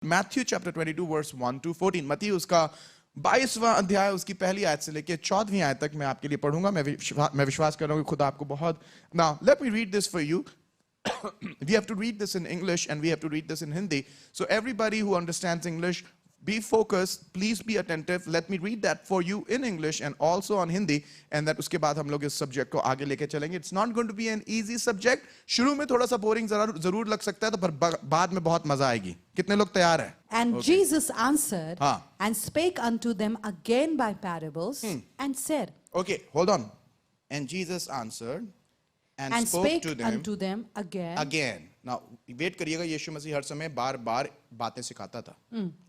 Matthew chapter 22 verse 1 to 14. मत्ती उसका 22वां अध्याय उसकी पहली आयत से लेकर 14वीं आयत तक मैं आपके लिए पढ़ूंगा. मैं विश्वास कर रहा हूं कि खुदा आपको बहुत. Now let me read this for you. We have to read this in English and we have to read this in Hindi. So everybody who understands English, be focused, please be attentive. Let me read that for you in English and also on Hindi, and that उसके बाद हम लोग इस subject को आगे लेके चलेंगे. It's not going to be an easy subject. शुरू में थोड़ा सा boring जरूर लग सकता है, तो पर बाद में बहुत मजा आएगी. कितने लोग तैयार हैं? And Jesus answered and spake unto them again by parables and said. Okay, hold on. And Jesus answered and spoke to them again. Now wait करिएगा. यीशु मसीह हर समय बार-बार बातें सिखाता था.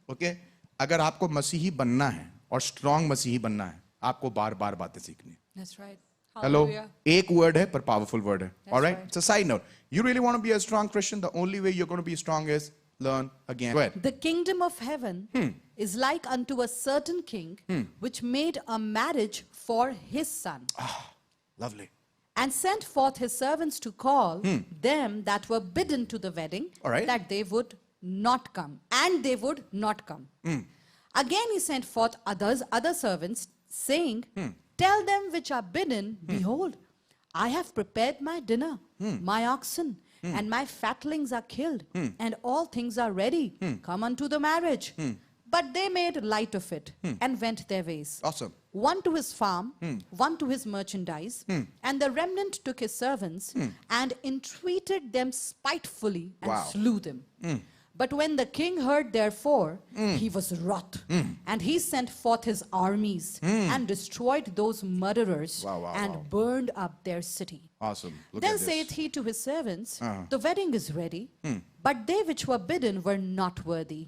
Okay? अगर आपको मसीही बनना है और स्ट्रॉन्ग मसीही बनना है, आपको बार-बार बातें सीखनी. That's right. Hello. एक वर्ड है पर पावरफुल वर्ड है. All right? It's a side note. You really want to be a strong Christian? The only way you're going to be strong is learn again. Go ahead. The kingdom of heaven is like unto a certain king which made a marriage for his son. Lovely. And sent forth his servants to call them that were bidden to the wedding, that they would not come. And they would not come. Again he sent forth other servants, saying, tell them which are bidden, behold, I have prepared my dinner, my oxen, and my fatlings are killed, and all things are ready. Come unto the marriage. But they made light of it and went their ways. Awesome. One to his farm, one to his merchandise, and the remnant took his servants and entreated them spitefully and slew them. But when the king heard therefore, he was wroth, and he sent forth his armies and destroyed those murderers and burned up their city. Awesome. Look Then at this. saith he to his servants, the wedding is ready, but they which were bidden were not worthy.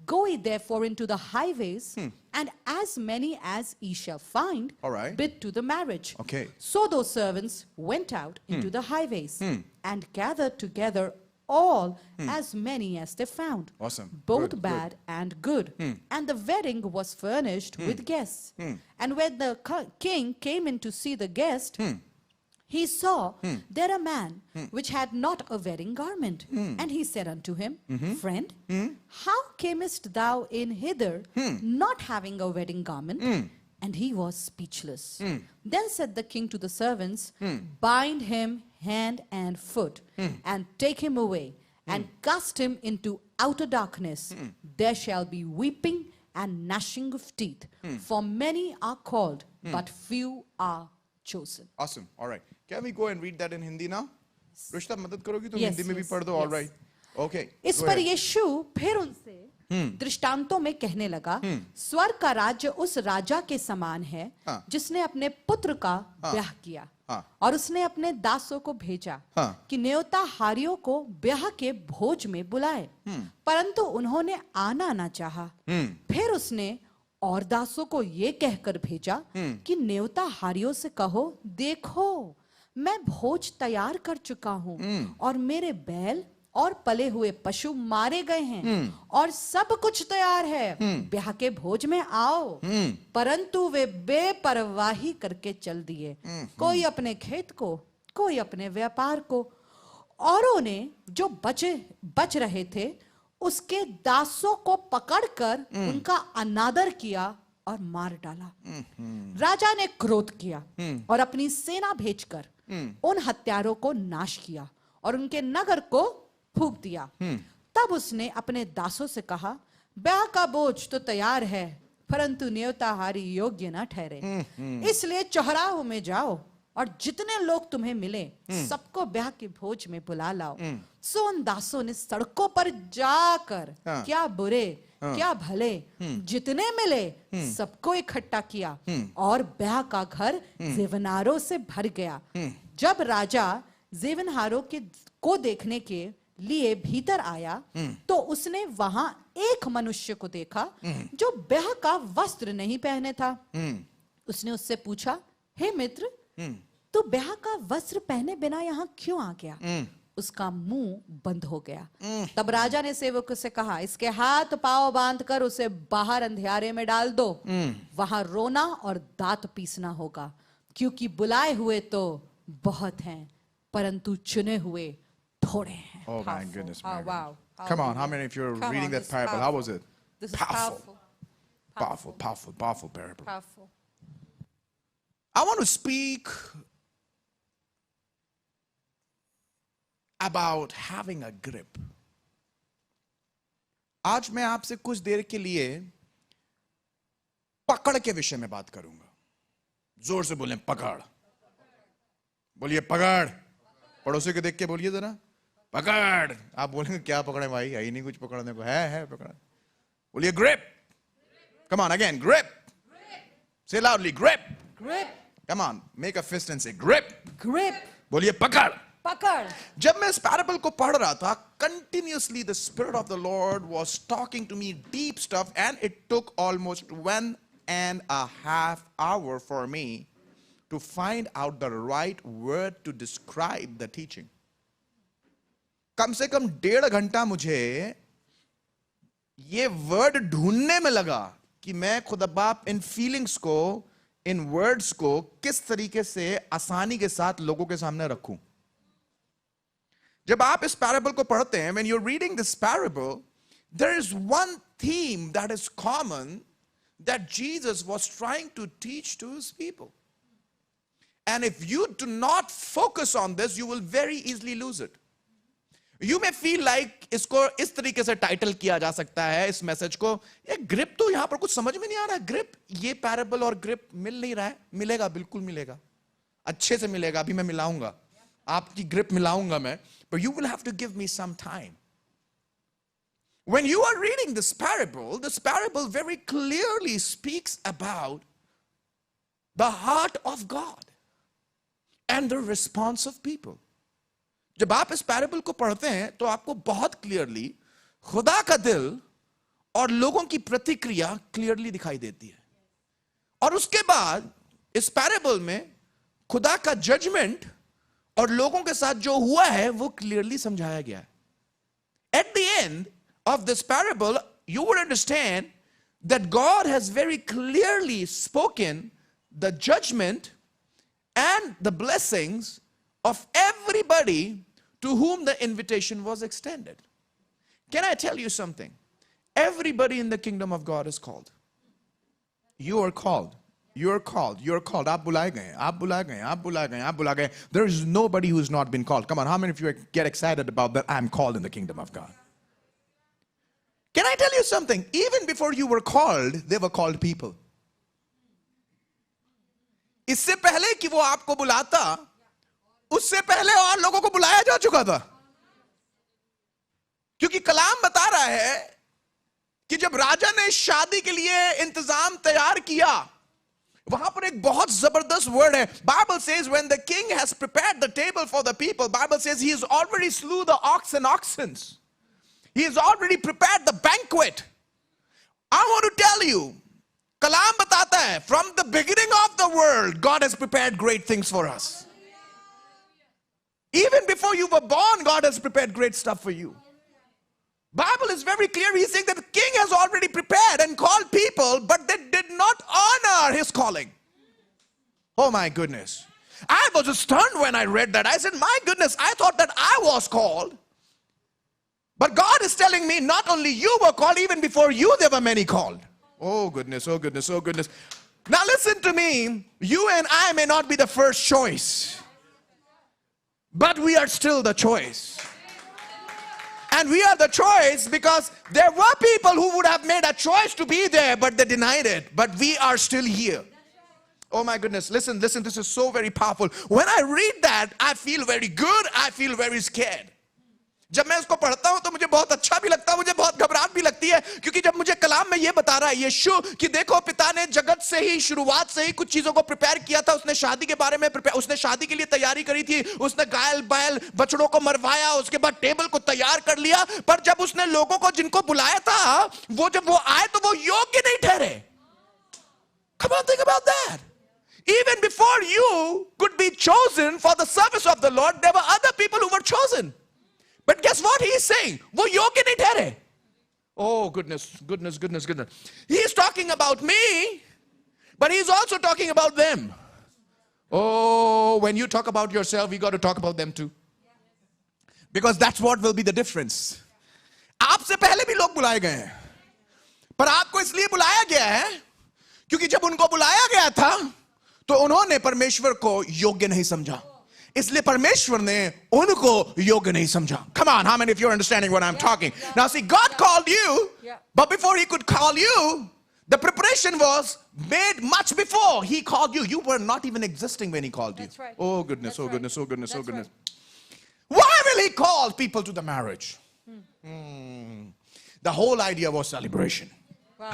Go ye therefore into the highways, and as many as ye shall find, bid to the marriage. Okay. So those servants went out into the highways, and gathered together all as many as they found, Awesome. both Good, bad and good. And the wedding was furnished with guests. And when the king came in to see the guest, he saw there a man which had not a wedding garment. And he said unto him, Friend, how camest thou in hither, not having a wedding garment? And he was speechless. Then said the king to the servants, Bind him hand and foot, and take him away, and cast him into outer darkness. There shall be weeping and gnashing of teeth. For many are called, but few are chosen. Awesome. All right. Can we go and read that in Hindi now? रुश्ता मदद करोगी तुम Yes, Hindi में भी yes, पढ़ दो. All right. Okay. इस पर यीशु फिर उनसे दृष्टांतों में कहने लगा, स्वर्ग का राज्य उस राजा के समान है जिसने अपने पुत्र का ब्याह किया, और उसने अपने दासों को भेजा कि न्योता हारियों को ब्याह के भोज में बुलाए, परंतु उन्होंने आना न चाहा. फिर उसने और दासों को ये कहकर भेजा कि न्योता हारियों से कहो, देखो मैं भोज तैयार कर चुका हूं, और मेरे बैल और पले हुए पशु मारे गए हैं, और सब कुछ तैयार है, ब्याह के भोज में आओ. परंतु वे बेपरवाही करके चल दिए, कोई अपने खेत को, कोई अपने व्यापार को. औरों ने जो बच रहे थे उसके दासों को पकड़कर उनका अनादर किया और मार डाला. राजा ने क्रोध किया और अपनी सेना भेजकर उन हत्यारों को नाश किया और उनके नगर को फूंक दिया. तब उसने अपने दासों से कहा, ब्याह का बोझ तो तैयार है, परंतु न्योताहारी योग्य न ठहरे. इसलिए चौराहों में जाओ और जितने लोग तुम्हें मिले सबको ब्याह के भोज में बुला लाओ. सो उन दासों ने सड़कों पर जाकर क्या बुरे क्या भले जितने मिले सबको इकट्ठा किया, और ब्याह का घर जेवनारों से भर गया. जब राजा जेवनहारों को देखने के लिए भीतर आया तो उसने वहां एक मनुष्य को देखा जो ब्याह का वस्त्र नहीं पहने था. उसने उससे पूछा, हे मित्र, तू ब्याह का वस्त्र पहने बिना यहाँ क्यों आ गया? उसका मुंह बंद हो गया. तब राजा ने सेवक से कहा, इसके हाथ पांव बांधकर उसे बाहर अंधियारे में डाल दो, वहां रोना और दांत पीसना होगा, क्योंकि बुलाए हुए तो बहुत हैं, परंतु चुने हुए थोड़े हैं. Oh my goodness. Oh, wow. Come on, how many of you are Come reading on, that this is parable? How powerful. was it? This is Powerful. powerful. Powerful parable. Powerful. I want to speak about having a grip. आज मैं आपसे कुछ देर के लिए पकड़ के विषय में बात करूंगा. जोर से बोलें पकड़. बोलिए पकड़. पड़ोसी को देख के बोलिए जरा पकड़. आप बोलेंगे क्या पकड़े भाई, है ही नहीं कुछ पकड़ने को. है पकड़. बोलिए grip. Come on again, grip. Say loudly, grip. Grip. Come on, make a fist and say grip. Grip. बोलिए पकड़. पकड़. जब मैं इस पैराबल को पढ़ रहा था, continuously the Spirit of the Lord was talking to me deep stuff, and it took almost 1.5 hours for me to find out the right word to describe the teaching. कम से कम 1.5 घंटा मुझे ये वर्ड ढूंढने में लगा कि मैं खुदा बाप इन फीलिंग्स को, इन वर्ड्स को किस तरीके से आसानी के साथ लोगों के सामने रखूं. जब आप इस पैराबल को पढ़ते हैं, when you're reading this parable, there is one theme that is common that Jesus was trying to teach to his people. And if you do not focus on this, you will very easily lose it. You may feel like इसको इस तरीके से title किया जा सकता है इस message को, ये ग्रिप तो यहां पर कुछ समझ में नहीं आ रहा है. ग्रिप, ये पैराबल और ग्रिप मिल नहीं रहा है. मिलेगा, बिल्कुल मिलेगा, अच्छे से मिलेगा. अभी मैं मिलाऊंगा, आपकी ग्रिप मिलाऊंगा मैं. But you will have to give me some time. When you are reading this parable very clearly speaks about the heart of God and the response of people. जब आप इस पैराबल को पढ़ते हैं तो आपको बहुत क्लियरली खुदा का दिल और लोगों की प्रतिक्रिया क्लियरली दिखाई देती है. और उसके बाद इस पैराबल में खुदा का जजमेंट और लोगों के साथ जो हुआ है वो क्लियरली समझाया गया है. At the end of this parable, you would understand that God has very clearly spoken the judgment and the blessings of everybody to whom the invitation was extended. Can I tell you something? Everybody in the kingdom of God is called. You are called. You're called. You're called. आप बुलाए गए. आप बुलाए गए. आप बुलाए गए. आप बुलाए गए. There is nobody who has not been called. Come on, how many of you get excited about that? I'm called in the kingdom of God. Can I tell you something? Even before you were called, they were called people. इससे पहले कि वो आपको बुलाता, उससे पहले और लोगों को बुलाया जा चुका था. क्योंकि कलाम बता रहा है कि जब राजा ने शादी के लिए इंतजाम तैयार किया, वहां पर एक बहुत जबरदस्त वर्ड है. Bible says when the king has prepared the table for the people, Bible says he has already slew the ox and oxens. He has already prepared the banquet. I want to tell you, कलाम बताता है, from the beginning of the world, God has prepared great things for us. Even before you were born, God has prepared great stuff for you. Bible is very clear. He's saying that the king has already prepared and called people, but they did not honor his calling. Oh my goodness. I was stunned when I read that. I said, my goodness, I thought that I was called. But God is telling me not only you were called, even before you there were many called. Oh goodness, oh goodness, oh goodness. Now listen to me. You and I may not be the first choice, but we are still the choice. And we are the choice because there were people who would have made a choice to be there, but they denied it. But we are still here. Oh my goodness, listen, this is so very powerful. When I read that, I feel very good, I feel very scared. जब मैं उसको पढ़ता हूं तो मुझे बहुत अच्छा भी लगता है, मुझे बहुत घबराहट भी लगती है, क्योंकि जब मुझे कलाम में ये बता रहा है यीशु कि देखो पिता ने जगत से ही, शुरुआत से ही कुछ चीजों को प्रिपेयर किया था. उसने शादी के बारे में उसने शादी के लिए तैयारी करी थी. उसने गाय बैल बछड़ों को मरवाया, उसके बाद टेबल को तैयार कर लिया. पर जब उसने लोगों को जिनको बुलाया था, वो जब वो आए तो वो योग्य नहीं ठहरे. Come on, think about that. Even before you could be chosen for the service of the Lord, there were other people who were chosen. But guess what he is saying? वो योग्य नहीं ठहरे. Oh goodness, goodness, goodness, goodness. He is talking about me, but he is also talking about them. Oh, when you talk about yourself, you got to talk about them too. Because that's what will be the difference. आपसे पहले भी लोग बुलाए गए हैं, पर आपको इसलिए बुलाया गया है क्योंकि जब उनको बुलाया गया था तो उन्होंने परमेश्वर को योग्य नहीं समझा, इसलिए परमेश्वर ने उनको योग्य नहीं समझा. Come on, how many of you are understanding what I'm talking? Now see, God called you, but before he could call you, the preparation was made much before he called you. You were not even existing when he called you. That's right. Oh goodness, oh That's goodness, oh goodness, oh That's goodness. Why will he call people to the marriage? The whole idea was celebration. Wow.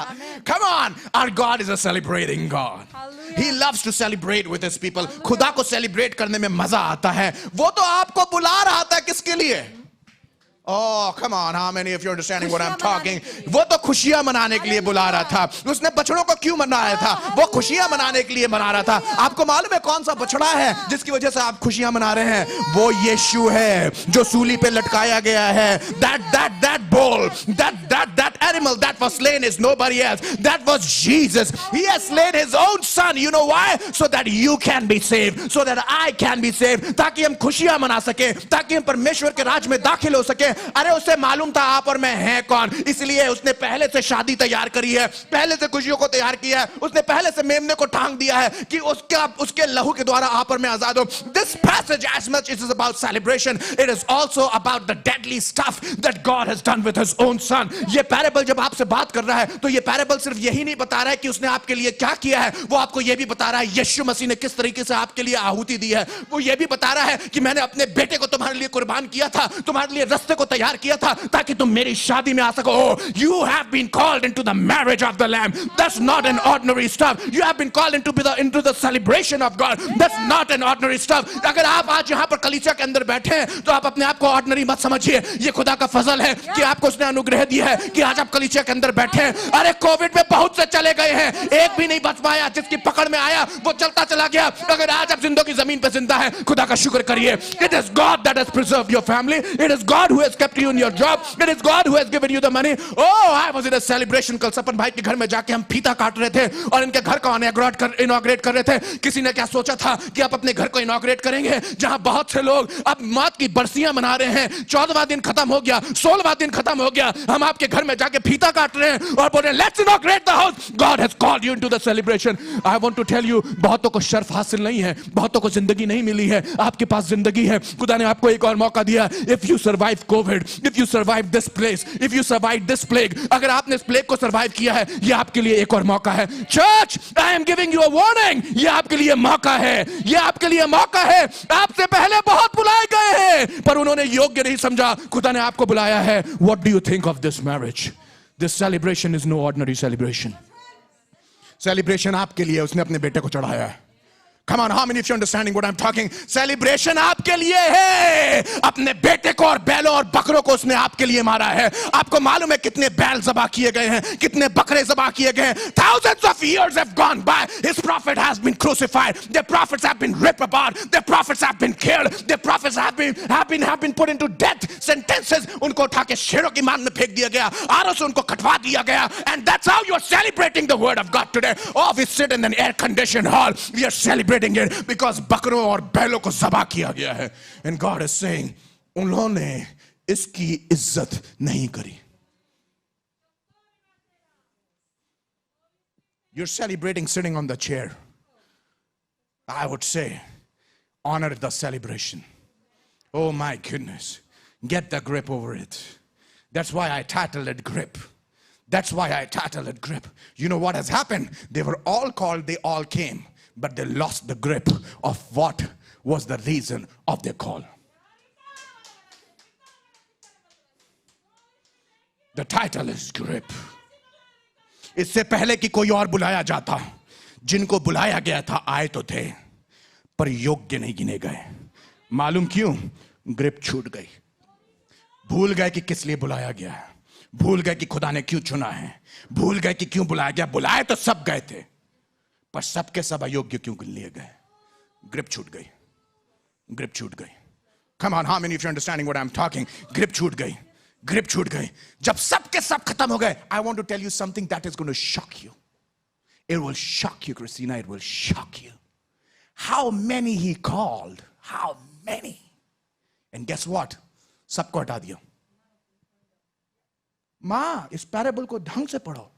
Amen. Come on, our God is a celebrating God. Hallelujah. He loves to celebrate with his people. खुदा को celebrate करने में मजा आता है. वो तो आपको बुला रहा था किसके लिए? Oh, come on, how many of you are understanding what I'm talking? वो तो खुशियां मनाने के लिए बुला रहा था. उसने बछड़ों को क्यों मनाया था? वो खुशियां मनाने के लिए मना रहा था. आपको मालूम है कौन सा बछड़ा है जिसकी वजह से आप खुशियां मना रहे हैं? वो यीशु है जो सूली पे लटकाया गया है. That bull, that animal that was slain is nobody else. That was Jesus. He has slain his own son. You know why? So that you can be saved, so that I can be saved. ताकि हम खुशियां मना सके, ताकि हम परमेश्वर के राज में दाखिल हो सके. अरे उसे मालूम था आप और मैं हैं कौन, इसलिए उसने पहले से शादी तैयार करी है, पहले से खुशियों को तैयार किया है. उसने पहले से मेमने को टांग दिया है कि उसके लहू के द्वारा आप और मैं आजाद हो. This passage, as much as it is about celebration, it is also about the deadly stuff that God has done with his own son. ये पैराबल जब आपसे बात कर रहा है तो ये पैराबल सिर्फ यही नहीं बता रहा है कि उसने आपके लिए क्या किया है, वो आपको ये भी बता रहा है यीशु मसीह ने किस तरीके से आपके लिए आहुति दी है. वो ये भी बता रहा है कि मैंने अपने बेटे को तुम्हारे लिए कुर्बान किया था, तुम्हारे लिए रास्ते को तैयार किया था ताकि तुम मेरी शादी में आ सको. Oh, you have been called into the marriage of the Lamb. That's not an ordinary stuff. You have been called into the celebration of God. That's not an ordinary stuff. अगर आप आज यहाँ पर कलीसिया के अंदर बैठे हैं तो आप अपने आप को ऑर्डिनरी मत समझिए. ये खुदा का फजल है कि आपको उसने अनुग्रह दिया है कि आज आप कलीसिया के अंदर बैठे हैं. अरे कोविड में बहुत से चले गए हैं, एक भी नहीं बच पाया. जिसकी पकड़ में आया वो चलता चला गया. अगर आज आप जिंदगी जमीन पे जिंदा है, खुदा का शुक्र करिए. It is God that has preserved your family. It is God who has kept you in your job. It is God who has given you the money. Oh, I was in a celebration. कल सपन भाई के घर में जाके हम फीता काट रहे थे और इनके घर को इनॉग्रेट कर रहे थे. किसी ने क्या सोचा था कि आप अपने घर को इनॉग्रेट करेंगे जहां बहुत से लोग अब मौत की बरसियां मना रहे हैं. 14वां दिन खत्म हो गया, 16वां दिन खत्म हो गया, हम आपके घर में जाके फीता काट रहे हैं और बोल रहे हैं let's inaugurate the house. God has called you into the celebration. I want to tell you, बहुतों को शर्फ हासिल नहीं है, बहुतों को जिंदगी नहीं मिली है. आपके पास जिंदगी है. खुदा ने आपको एक और मौका दिया. If you survive COVID, if you survive this place, if you survive this plague, अगर आपने इस प्लेग को सरवाइव किया है, ये आपके लिए एक और मौका है. Church, I am giving you a warning. ये आपके लिए मौका है, ये आपके लिए मौका है. आपसे पहले बहुत बुलाए गए हैं पर उन्होंने योग्य नहीं समझा. खुदा ने आपको बुलाया है. What do you think of this marriage? This celebration is no ordinary celebration. Celebration आपके लिए उसने अपने बेटे को चढ़ाया है. Come on, how many of you understanding what I'm talking? Celebration आपके लिए है. अपने बेटे को और बैलों और बकरों को उसने आपके लिए मारा है. आपको मालूम है कितने बैल ज़बा किए गए हैं, कितने बकरे ज़बा किए गए हैं. Thousands of years have gone by. His prophet has been crucified. The prophets have been ripped apart. The prophets have been killed. The prophets have been put into death sentences. उनको उठा के शेरों की मान में फेंक दिया गया. आरों से उनको कटवा दिया गया. And that's how you are celebrating the word of God today. Oh, we sit in an air-conditioned hall. We are celebrating it because बकरों और बैलों को ज़बा किया गया है. And God is saying, उन्होंने इसकी इज्जत नहीं करी. You're celebrating sitting on the chair. I would say, honor the celebration. Oh my goodness. Get the grip over it. That's why I titled it Grip. That's why I titled it Grip. You know what has happened? They were all called, they all came. But they lost the grip of what was the reason of their call. The title is Grip. इससे पहले कि कोई और बुलाया जाता, जिनको बुलाया गया था आए तो थे पर योग्य नहीं गिने गए. मालूम क्यों? ग्रिप छूट गई. भूल गए कि किस लिए बुलाया गया है, भूल गए कि खुदा ने क्यों चुना है, भूल गए कि क्यों बुलाया गया. बुलाए तो सब गए थे पर सबके सब अयोग्य क्यों लिए गए. ग्रिप छूट गई. ग्रिप छूट गई. Come on, how many of you are understanding what I'm talking? Grip छूट गई. ग्रिप छूट गई. जब सबके सब खत्म हो गए, I want to tell you something that is going to shock you. It will shock you, Christina. It will shock you. How many he called. How many. And guess what? सबको हटा दिया. मां, इस पैराबल को ढंग से पढ़ो।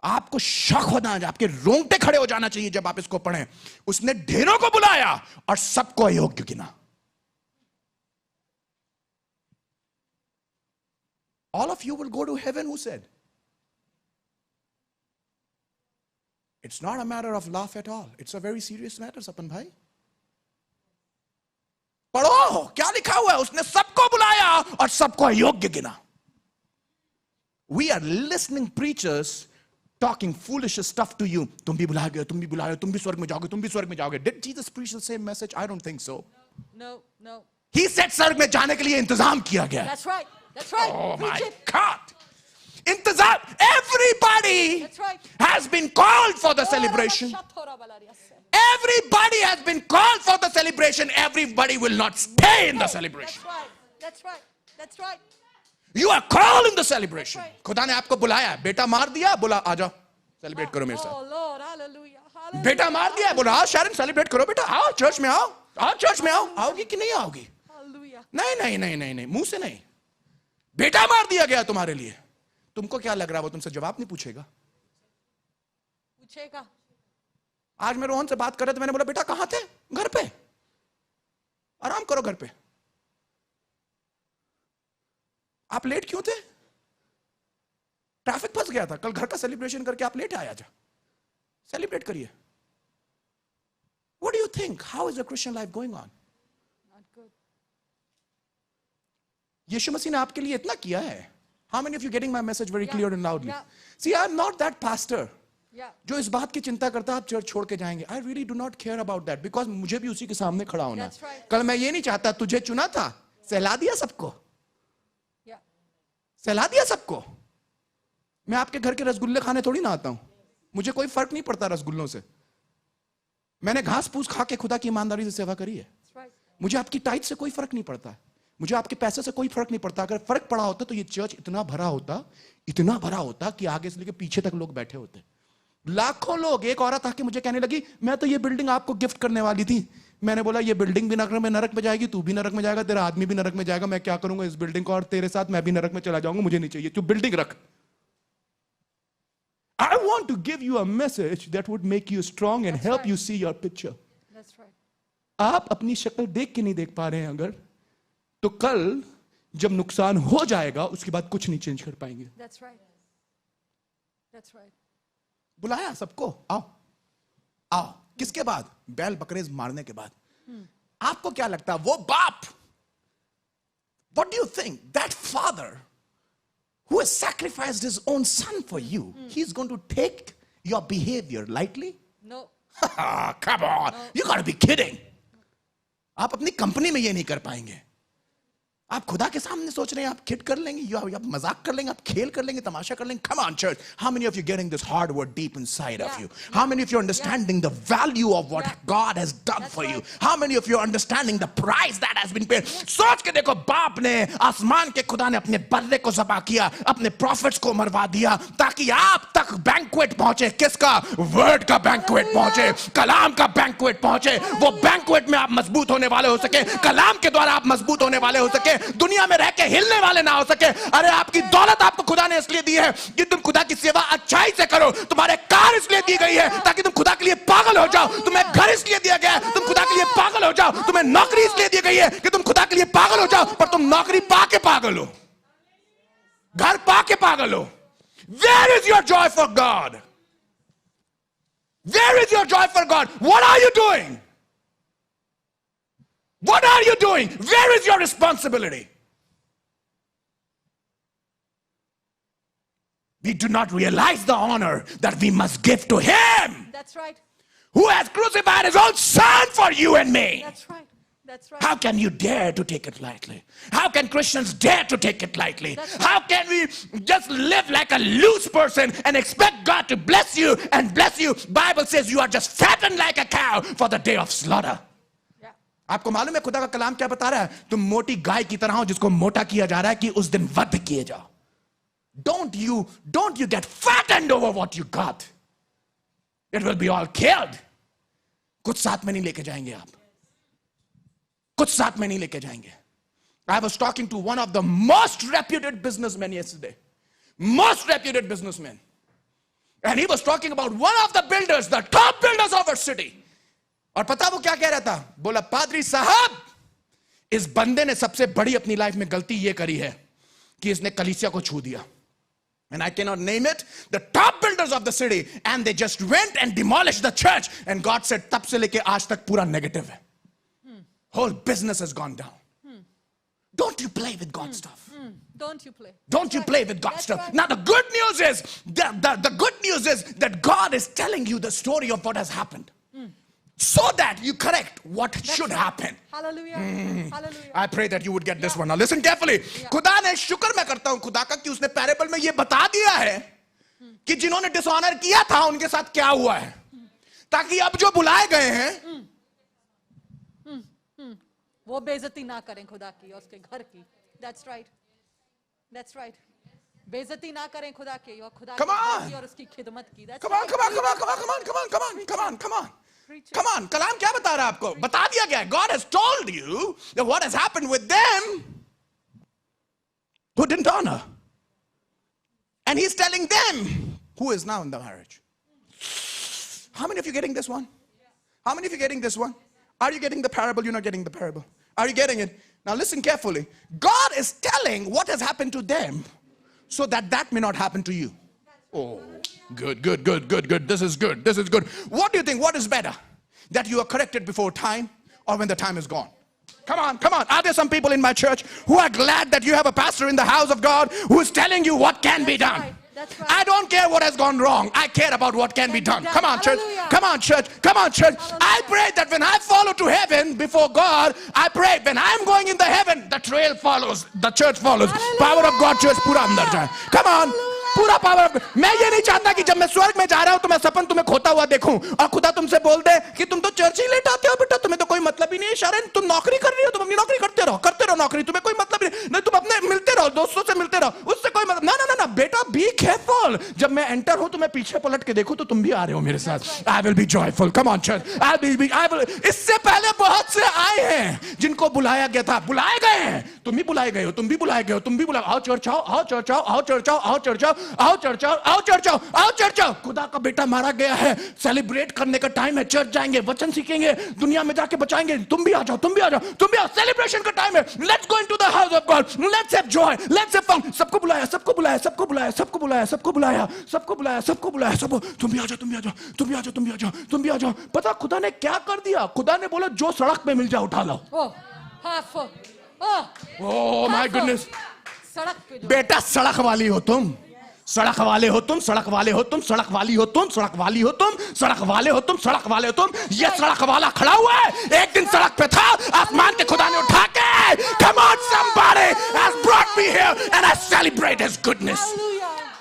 आपको शक होना, आपके रोंगटे खड़े हो जाना चाहिए जब आप इसको पढ़ें। उसने ढेरों को बुलाया और सबको अयोग्य गिना। All of you will go to heaven, who said? It's not a matter of laugh at all. It's a very serious matter, सपन भाई। पढ़ो क्या लिखा हुआ है। उसने सबको बुलाया और सबको अयोग्य गिना। We are listening preachers talking foolish stuff to you. तुम भी बुलाए गए, तुम भी बुलाए, तुम भी स्वर्ग में जाओगे, तुम भी स्वर्ग में जाओगे। Did Jesus preach the same message? I don't think so. No, no. He said स्वर्ग में जाने के लिए इंतजाम किया गया। That's right. That's right. Oh Preach my it. God. Intizam. Everybody That's right. has been called for the celebration. Everybody has been called for the celebration. Everybody will not stay in the celebration. That's right. That's right. That's right. You are called in the celebration. That's right. खुदा ने आपको बुलाया, बेटा मार दिया, बोला आ जाओ celebrate करो मेरे साथ। Oh Lord, hallelujah. Hallelujah. बेटा मार दिया, बोला आओ शरण सेलिब्रेट करो बेटा, आओ चर्च में आओ, आओ चर्च में आओ। आओगी कि नहीं आओगी? Hallelujah. नहीं नहीं नहीं नहीं नहीं, मुंह से नहीं। बेटा मार दिया गया तुम्हारे लिए। तुमको क्या लग रहा है वो तुमसे जवाब नहीं पूछेगा? पूछेगा। आज मैं रोहन से बात कर रहे थे, मैंने बोला बेटा कहां थे? घर पे। आराम करो घर पे। आप लेट क्यों थे? ट्रैफिक फंस गया था। कल घर का सेलिब्रेशन करके आप लेट आया। जा सेलिब्रेट करिए। What do you think? How is the Christian life going on? Not good. यीशु मसीह ने आपके लिए इतना किया है। How many of you getting my message very Yeah. clear and loudly? Yeah. See, I'm not that pastor Yeah. जो इस बात की चिंता करता आप चर्च छोड़ के जाएंगे। I really do not care about that because मुझे भी उसी के सामने खड़ा होना। That's right. कल मैं ये नहीं चाहता, तुझे चुना था, सहला दिया सबको, Yeah. सहला दिया सबको। मैं आपके घर के रसगुल्ले खाने थोड़ी ना आता हूं। मुझे कोई फर्क नहीं पड़ता रसगुल्लों से। मैंने घास फूस खा के खुदा की ईमानदारी से सेवा करी है। That's right. मुझे आपकी टाइट से कोई फर्क नहीं पड़ता। मुझे आपके पैसे से कोई फर्क नहीं पड़ता। अगर फर्क पड़ा होता तो ये चर्च इतना भरा होता, इतना भरा होता कि आगे से लेकर पीछे तक लोग बैठे होते। लाखों लोग। एक औरत आके मुझे कहने लगी, मैं तो ये बिल्डिंग आपको गिफ्ट करने वाली थी। मैंने बोला ये बिल्डिंग भी नरक में जाएगी, तू भी नरक में जाएगा, तेरा आदमी भी नरक में जाएगा। मैं क्या करूंगा इस बिल्डिंग को, और तेरे साथ मैं भी नरक में चला जाऊंगा। मुझे नहीं चाहिए, तू बिल्डिंग रख। I want to give you a message that would make you strong and That's help right. you see your picture. That's right. आप अपनी शक्ल देख के नहीं देख पा रहे हैं अगर, तो कल जब नुकसान हो जाएगा उसके बाद कुछ नहीं चेंज कर पाएंगे। That's right. That's right. बुलाया सबको, आओ आओ। किसके बाद? बैल बकरे मारने के बाद। आपको क्या लगता है वो बाप, what do you think that father who has sacrificed his own son for you, he's going to take your behavior lightly? No. Come on, you gotta be kidding. आप अपनी कंपनी में ये नहीं कर पाएंगे। आप खुदा के सामने सोच रहे हैं आप किड कर लेंगे, आप मजाक कर लेंगे, आप खेल कर लेंगे, तमाशा कर लेंगे। Come on church, how many of you getting this hard word deep inside of you? How many of you understanding the value of what God has done for you? How many of you understanding the price that has been paid? सोच के देखो, बाप ने, आसमान के खुदा ने अपने बल्ले को ज़बा किया, अपने प्रॉफिट्स को मरवा दिया ताकि आप तक बैंक्वेट पहुंचे। किसका? वर्ड का बैंक्वेट पहुंचे, कलाम का बैंक्वेट पहुंचे। वो बैंक्वेट में आप मजबूत होने वाले हो सके, कलाम के द्वारा आप मजबूत होने वाले हो सके, दुनिया में रह के हिलने वाले ना हो सके। अरे आपकी दौलत आपको खुदा ने इसलिए दी है कि तुम खुदा की सेवा अच्छाई से करो। तुम्हारे कार इसलिए दी गई है ताकि तुम खुदा के लिए पागल हो जाओ। तुम्हें घर इसलिए दिया गया है तुम खुदा के लिए पागल हो जाओ। तुम्हें नौकरी इसलिए दी गई है कि तुम खुदा के लिए पागल हो जाओ, पर तुम नौकरी पाके पागल हो, घर पाके पागल हो। Where is your joy for God? Where is your joy for God? What are you doing? What are you doing? Where is your responsibility? We do not realize the honor that we must give to Him. That's right. Who has crucified His own Son for you and me. That's right. That's right. How can you dare to take it lightly? How can Christians dare to take it lightly? That's right. How can we just live like a loose person and expect God to bless you and bless you? Bible says you are just fattened like a cow for the day of slaughter. आपको मालूम है खुदा का कलाम क्या बता रहा है? तुम मोटी गाय की तरह हो जिसको मोटा किया जा रहा है कि उस दिन वध किए जाओ। Don't you get fattened over what you got. It will be all killed. कुछ साथ में नहीं लेके जाएंगे आप, कुछ साथ में नहीं लेके जाएंगे। I was talking to one of the most reputed businessmen yesterday. Most reputed businessman. And he was talking about one of the builders, the top builders of our city. और पता वो क्या कह रहा था? बोला, पादरी साहब, इस बंदे ने सबसे बड़ी अपनी लाइफ में गलती ये करी है कि इसने कलीसिया को छू दिया. And I cannot name it, the top builders of the city, and they just went and demolished the church. And God said, तब से लेके आज तक पूरा negative है. Whole business has gone down. Don't you play with God's stuff. Don't you play. Don't you play with God's stuff. Right. Now the good news is, the good news is that God is telling you the story of what has happened. So that you correct what should happen. Hallelujah. Hallelujah. I pray that you would get this one. Now listen carefully. खुदा ने शुक्र मैं करता हूं खुदा का कि उसने पैरेबल में ये बता दिया है कि जिन्होंने डिसऑनर किया था उनके साथ क्या हुआ है, ताकि अब जो बुलाए गए हैं वो बेइज्जती ना करें खुदा की और उसके घर की. That's right. That's right. बेइज्जती ना करें खुदा की और खुदा Come on. की और उसकी खिदमत की. That's Come on, right. come on, come on, come on, come on, come on, come on, come on, come on. Preach it. Come on, कलाम क्या बता रहा है आपको? बता दिया गया है. God has told you that what has happened with them who didn't honor. And he's telling them who is now in the marriage. How many of you getting this one? How many of you getting this one? Are you getting the parable? You're not getting the parable. Are you getting it? Now listen carefully. God is telling what has happened to them so that that may not happen to you. Oh, good, good, good, good, good. This is good. This is good. What do you think? What is better? That you are corrected before time or when the time is gone? Come on, come on. Are there some people in my church who are glad that you have a pastor in the house of God who is telling you what can be done? Right. That's right. I don't care what has gone wrong. I care about what can be done. Come on, church. Hallelujah. Come on, church. Come on, church. I pray that when I follow to heaven before God, I pray when I'm going in the heaven, the trail follows, the church follows. Hallelujah. Power of God, church, पूरा अंदर जाए. Come on. पूरा power. मैं ये नहीं चाहता कि जब मैं स्वर्ग में जा रहा हूं तो मैं सपन तुम्हें खोता हुआ देखूं और खुदा तुमसे बोल दे कि तुम तो चर्च ही लेट आते हो बेटा, तुम्हें तो कोई मतलब ही नहीं है. शारन, तुम नौकरी कर रही हो, तुम अपनी नौकरी करते रहो नौकरी, तुम्हें कोई मतलब नहीं. तुम अपने मिलते रहो, दोस्तों से मिलते रहो, उससे कोई मतलब ना ना ना बेटा. Be careful. जब मैं एंटर हूं तो मैं पीछे पलट के देखूं तो तुम भी आ रहे हो मेरे साथ. I will be joyful. Come on church. I will. इससे पहले बहुत से आए हैं जिनको बुलाया गया था, बुलाए गए हैं. तुम भी बुलाए गए हो, तुम भी बुलाए गए हो, तुम भी बुलाए. आओ चर्च आओ, आओ चर्च आओ, आओ चर्च आओ, आओ चर्च आओ, आओ चर्च आओ, आओ चर्च आओ, आओ चर्च आओ. खुदा का बेटा मारा गया है, सेलिब्रेट करने का टाइम है. चर्च जाएंगे, वचन सीखेंगे, दुनिया में जाके बचाएंगे. तुम भी आ जाओ, तुम भी आ जाओ, तुम भी आओ. सेलिब्रेशन का टाइम है. Let's go into the house of God. Let's have joy, let's have fun. सबको बुलाया, सबको बुलाया, सबको बुलाया, सबको बुलाया, सबको बुलाया, सबको बुलाया, सबको बुलाया. सब तुम भी आ जाओ, तुम भी आ जाओ, तुम भी आ जाओ, तुम भी आ जाओ, तुम भी आ जाओ. पता खुदा ने क्या कर दिया? खुदा ने बोला जो सड़क पे मिल जाए उठा लो. Oh my goodness. सड़क पे जो बेटा सड़क वाली हो तुम, सड़क वाले हो तुम, सड़क वाले हो तुम, सड़क वाली हो तुम, सड़क वाली हो तुम, सड़क वाले हो तुम, सड़क वाले हो तुम. ये सड़क वाला खड़ा हुआ है, एक दिन सड़क पे था, आसमान के खुदा ने उठा के, come on somebody has brought me here and I celebrate his goodness.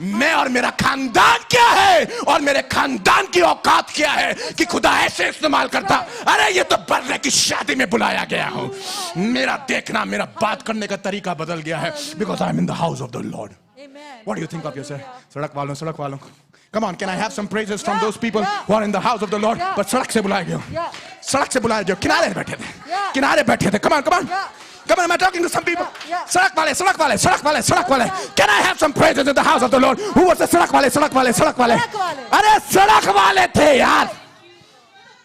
मैं और मेरा खानदान क्या है और मेरे खानदान की औकात क्या है कि खुदा ऐसे इस्तेमाल करता. अरे ये तो बर्रे की शादी में बुलाया गया हूं. मेरा देखना, मेरा बात करने का तरीका बदल गया है. Because I'm in the house of the Lord. Amen. What do you think of yourself? सड़क वालों, सड़क वालों. Come on, can I have some praises from those people who are in the house of the Lord? But सड़क से बुलाए गए हो, सड़क से बुलाए गए हो. किनारे बैठे थे, किनारे बैठे थे. Come on, come on. Come on, am I talking to some people? सड़क वाले, सड़क वाले, सड़क वाले, सड़क वाले. Can I have some praises in the house of the Lord? Who was the सड़क वाले, सड़क वाले, सड़क वाले? अरे सड़क वाले थे यार,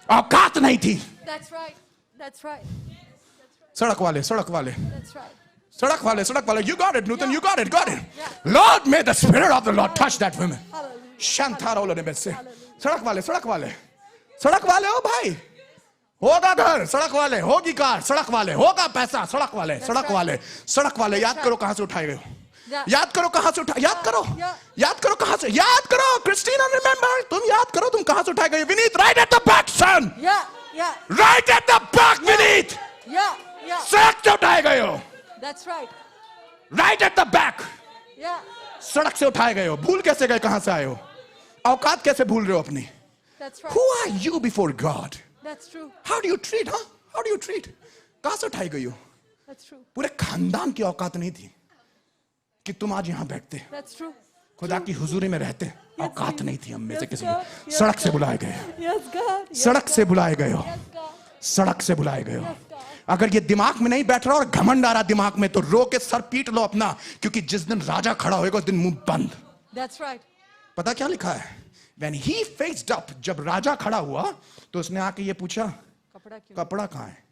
औकात नहीं थी. That's right. That's right. सड़क वाले, सड़क वाले, That's right. सड़क वाले, सड़क वाले. You got it, Newton. You got it, got it. Lord, may the Spirit of the Lord touch that woman. शांतारा उलने में से. सड़क वाले, सड़क वाले, सड़क वाले हो भाई. होगा घर, सड़क वाले. होगी कार, सड़क वाले. होगा पैसा, सड़क वाले, सड़क वाले, सड़क वाले. याद करो कहां से उठाए गए हो. याद करो कहां से उठा, याद करो, याद करो कहां से, याद करो. क्रिस्टीना, रिमेंबर, तुम याद करो तुम कहां से उठाए गए. Vineet, right at the back, son. Yeah. Right at the back, Vineet. Yeah. सड़क से उठाए गए हो. That's right. Right at the back. Yeah. सड़क से उठाए गए हो. भूल कैसे गए, कहां से आए हो, औकात कैसे भूल रहे हो अपनी. That's right. Who are you before God? That's true. How do you treat, huh? How do you treat? कहां से उठाई गई हो. That's true. पूरे खानदान की औकात नहीं थी कि तुम आज यहां बैठते, That's true. खुदा की हुजूरी में रहते. औकात नहीं थी हम में से Yes, किसी God. की. Yes, सड़क से God. बुलाए गए हो, Yes, God. Yes, सड़क से बुलाए गए हो, God. सड़क से बुलाए गए हो. Yes, God. अगर ये दिमाग में नहीं बैठ रहा और घमंड आ रहा दिमाग में, तो रो के सर पीट लो अपना, क्योंकि जिस दिन राजा खड़ा होएगा उस दिन मुंह बंद। That's right. पता क्या लिखा है? When he faced up, जब राजा खड़ा हुआ तो उसने आके ये पूछा, कपड़ा कहां है?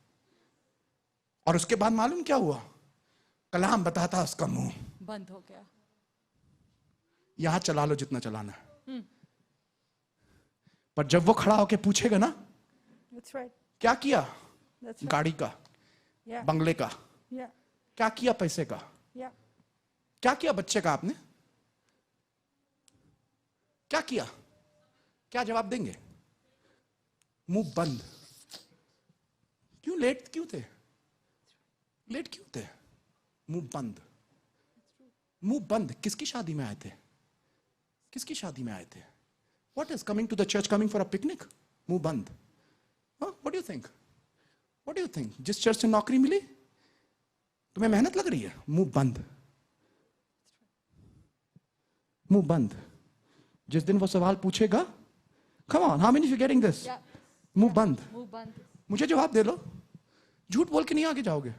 और उसके बाद मालूम क्या हुआ? कलाम बताता उसका मुंह बंद हो गया। यहां चला लो जितना चलाना है, पर जब वो खड़ा होके पूछेगा ना, That's right. क्या किया? That's right. गाड़ी का, Yeah. बंगले का, Yeah. क्या किया पैसे का, Yeah. क्या किया बच्चे का आपने, क्या किया? क्या जवाब देंगे? मुंह बंद। क्यों लेट क्यों थे? लेट क्यों थे? मुंह बंद। मुंह बंद। किसकी शादी में आए थे? किसकी शादी में आए थे? What is coming to the church coming for a picnic? मुंह बंद। What do you think? What do you think? जिस चर्च से नौकरी मिली, तुम्हें मेहनत लग रही है? मुंह बंद। मुंह बंद। जिस दिन वो सवाल पूछेगा, come on, how many of you getting this? Yeah. मुंह बंद। मुंह बंद। मुझे जवाब दे लो, झूठ बोल के नहीं आगे जाओगे।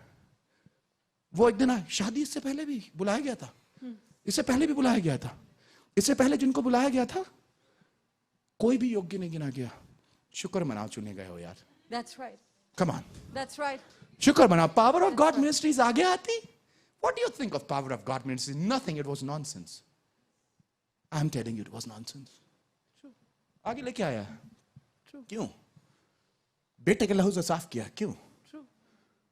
वो एक दिन आए, शादी इससे पहले भी बुलाया गया था, इससे पहले भी बुलाया गया था, इससे पहले जिनको बुलाया गया था कोई भी योग्य नहीं गिना गया। शुक्र मनाओ चुने गए हो यार। That's right. Come on. That's right. शुक्र मनाओ। Power of God Ministries आगे आती। What do you think of Power of God Ministries? Nothing. It was nonsense. I'm telling you, it was nonsense. आगे लेके आया। क्यों? बेटे के लहू से साफ किया। क्यों?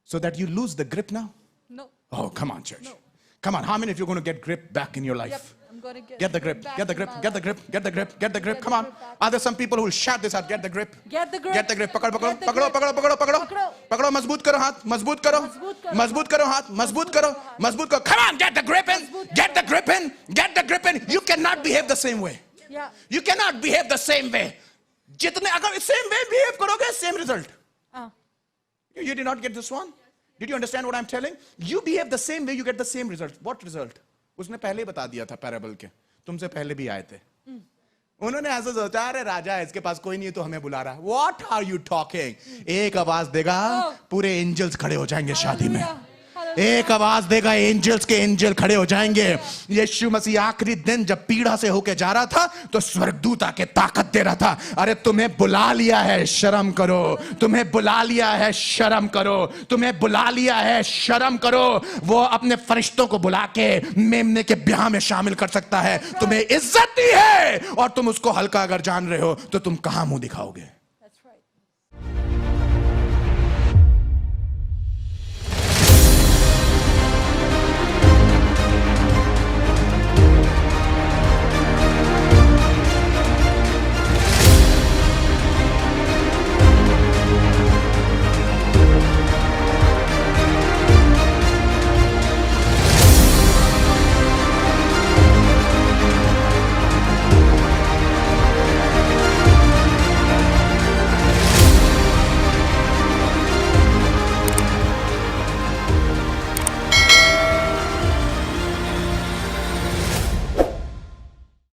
So that you lose the grip now? No. Oh, come on, church. No. Come on. How many of you are going to get grip back in your life? Yep. I'm going to Get the grip. back Get the in grip. my Get the life. grip. Get the grip. Get the grip. Get Come the on. grip back. Are there some people who will shout this out? Get the grip. Get the grip. Get the grip. पकड़ पकड़ो Get the पकड़ो grip. पकड़ो पकड़ो पकड़ो पकड़ो। पकड़ो मजबूत करो हाथ, मजबूत करो, मजबूत करो। मजबूत करो हाथ, मजबूत करो, मजबूत करो। Come on, get the grip in. Get the grip in. Get the grip in. You cannot behave the same way. Yeah. You cannot behave the same way. जितने अगर same way behave करोगे, same result. You did not get this one? Did you understand what I'm telling? You behave the same way, you get the same result. What result? उसने पहले ही बता दिया था parable के, तुमसे पहले भी आए थे। उन्होंने ऐसा सोचा, अरे राजा है, इसके पास कोई नहीं है तो हमें बुला रहा है। What are you talking? एक आवाज देगा, पूरे एंजल्स खड़े हो जाएंगे शादी में। एक आवाज देगा, एंजल्स के एंजल खड़े हो जाएंगे। यीशु मसीह आखिरी दिन जब पीड़ा से होके जा रहा था तो स्वर्गदूत आके ताकत दे रहा था, अरे तुम्हें बुला लिया है, शर्म करो। तुम्हें बुला लिया है, शर्म करो। तुम्हें बुला लिया है, शर्म करो। वो अपने फरिश्तों को बुला के मेमने के ब्याह में शामिल कर सकता है। तुम्हें इज्जत दी है और तुम उसको हल्का अगर जान रहे हो तो तुम कहां मुंह दिखाओगे?